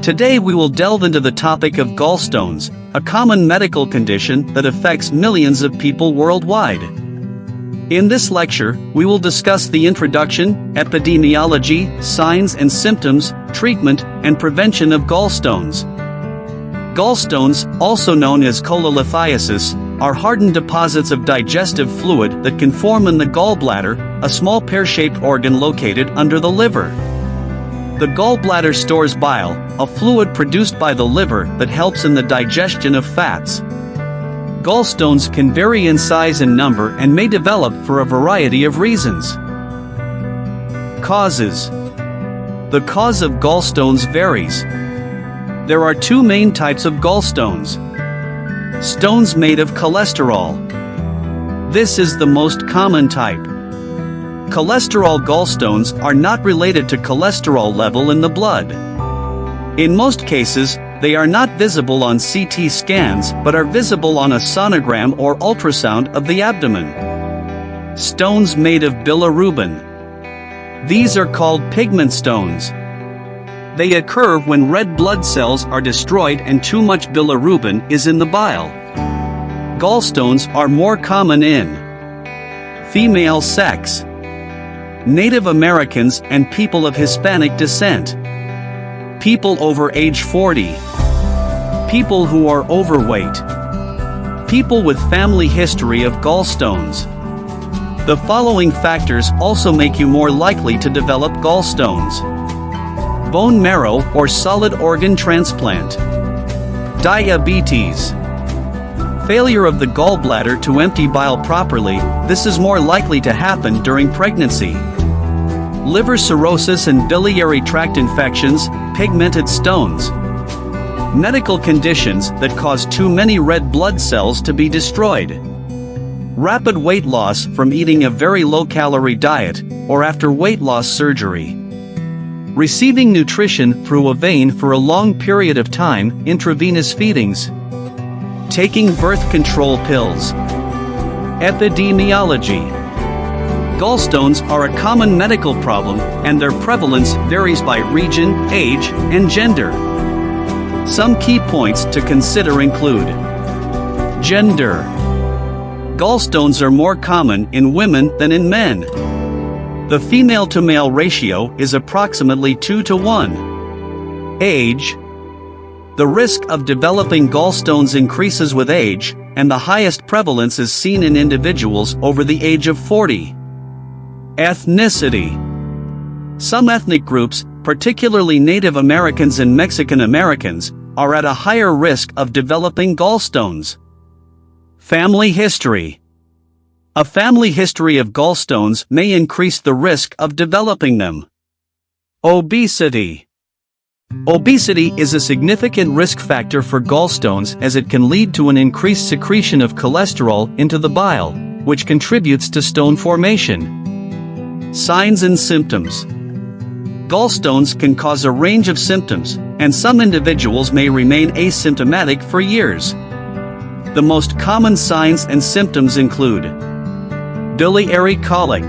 Today we will delve into the topic of gallstones, a common medical condition that affects millions of people worldwide. In this lecture, we will discuss the introduction, epidemiology, signs and symptoms, treatment, and prevention of gallstones. Gallstones, also known as cholelithiasis, are hardened deposits of digestive fluid that can form in the gallbladder, a small pear-shaped organ located under the liver. The gallbladder stores bile, a fluid produced by the liver that helps in the digestion of fats. Gallstones can vary in size and number and may develop for a variety of reasons. Causes. The cause of gallstones varies. There are two main types of gallstones. Stones made of cholesterol. This is the most common type. Cholesterol gallstones are not related to cholesterol level in the blood. In most cases, they are not visible on CT scans but are visible on a sonogram or ultrasound of the abdomen. Stones made of bilirubin. These are called pigment stones. They occur when red blood cells are destroyed and too much bilirubin is in the bile. Gallstones are more common in female sex, Native Americans and people of Hispanic descent, people over age 40, people who are overweight, people with family history of gallstones. The following factors also make you more likely to develop gallstones: bone marrow or solid organ transplant, diabetes, failure of the gallbladder to empty bile properly. This is more likely to happen during pregnancy. Liver cirrhosis and biliary tract infections, pigmented stones. Medical conditions that cause too many red blood cells to be destroyed. Rapid weight loss from eating a very low-calorie diet, or after weight loss surgery. Receiving nutrition through a vein for a long period of time, intravenous feedings. Taking birth control pills. Epidemiology. Gallstones are a common medical problem, and their prevalence varies by region, age, and gender. Some key points to consider include: gender. Gallstones are more common in women than in men. The female-to-male ratio is approximately 2 to 1. Age. The risk of developing gallstones increases with age, and the highest prevalence is seen in individuals over the age of 40. Ethnicity. Some ethnic groups, particularly Native Americans and Mexican Americans, are at a higher risk of developing gallstones. Family history. A family history of gallstones may increase the risk of developing them. Obesity. Obesity is a significant risk factor for gallstones as it can lead to an increased secretion of cholesterol into the bile, which contributes to stone formation. Signs and symptoms. Gallstones can cause a range of symptoms, and some individuals may remain asymptomatic for years. The most common signs and symptoms include biliary colic.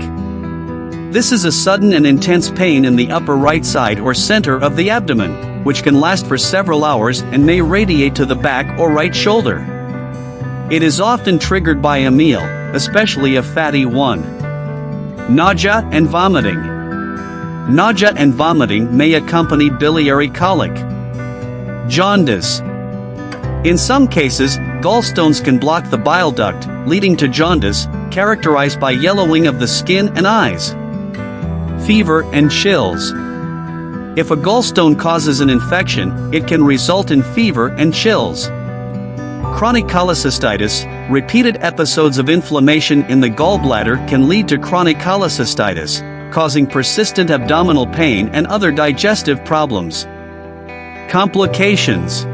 This is a sudden and intense pain in the upper right side or center of the abdomen, which can last for several hours and may radiate to the back or right shoulder. It is often triggered by a meal, especially a fatty one. Nausea and vomiting. Nausea and vomiting may accompany biliary colic. Jaundice. In some cases, gallstones can block the bile duct, leading to jaundice, characterized by yellowing of the skin and eyes. Fever and chills. If a gallstone causes an infection, it can result in fever and chills. Chronic cholecystitis. Repeated episodes of inflammation in the gallbladder can lead to chronic cholecystitis, causing persistent abdominal pain and other digestive problems. Complications.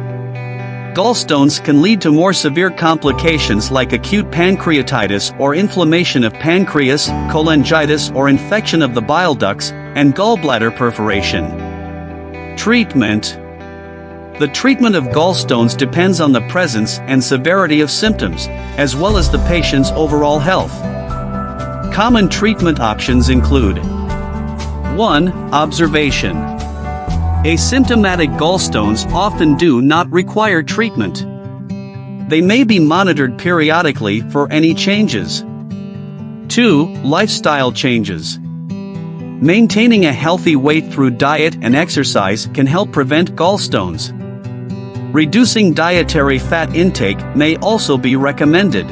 Gallstones can lead to more severe complications like acute pancreatitis or inflammation of pancreas, cholangitis or infection of the bile ducts, and gallbladder perforation. Treatment. The treatment of gallstones depends on the presence and severity of symptoms, as well as the patient's overall health. Common treatment options include: 1. Observation. Asymptomatic gallstones often do not require treatment. They may be monitored periodically for any changes. 2. Lifestyle changes. Maintaining a healthy weight through diet and exercise can help prevent gallstones. Reducing dietary fat intake may also be recommended.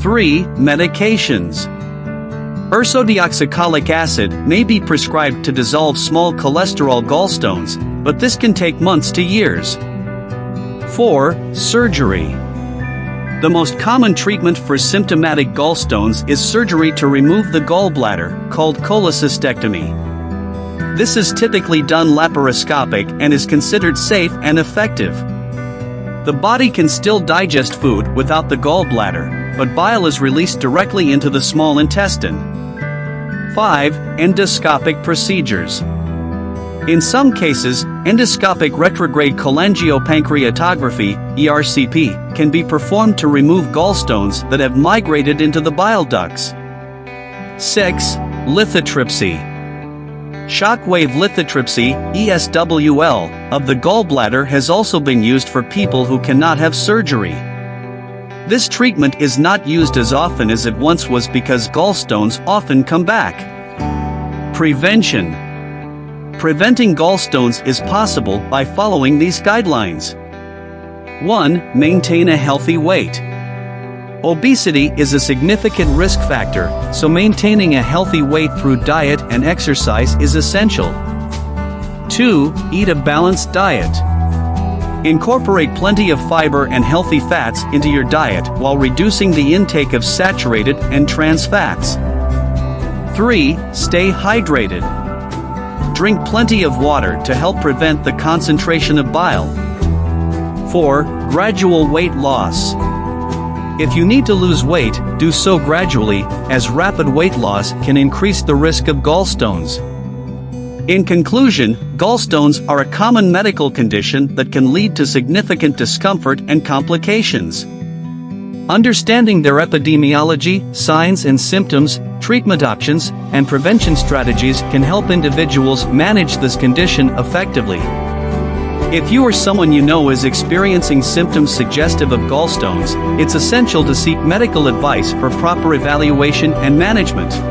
3. Medications. Ursodeoxycholic acid may be prescribed to dissolve small cholesterol gallstones, but this can take months to years. 4. Surgery. The most common treatment for symptomatic gallstones is surgery to remove the gallbladder, called cholecystectomy. This is typically done laparoscopic and is considered safe and effective. The body can still digest food without the gallbladder, but bile is released directly into the small intestine. 5. Endoscopic procedures. In some cases, endoscopic retrograde cholangiopancreatography (ERCP) can be performed to remove gallstones that have migrated into the bile ducts. 6. Lithotripsy. Shockwave lithotripsy (ESWL) of the gallbladder has also been used for people who cannot have surgery. This treatment is not used as often as it once was because gallstones often come back. Prevention. Preventing gallstones is possible by following these guidelines. 1. Maintain a healthy weight. Obesity is a significant risk factor, so maintaining a healthy weight through diet and exercise is essential. 2. Eat a balanced diet. Incorporate plenty of fiber and healthy fats into your diet while reducing the intake of saturated and trans fats. 3. Stay hydrated. Drink plenty of water to help prevent the concentration of bile. 4. Gradual weight loss. If you need to lose weight, do so gradually, as rapid weight loss can increase the risk of gallstones. In conclusion, gallstones are a common medical condition that can lead to significant discomfort and complications. Understanding their epidemiology, signs and symptoms, treatment options, and prevention strategies can help individuals manage this condition effectively. If you or someone you know is experiencing symptoms suggestive of gallstones, it's essential to seek medical advice for proper evaluation and management.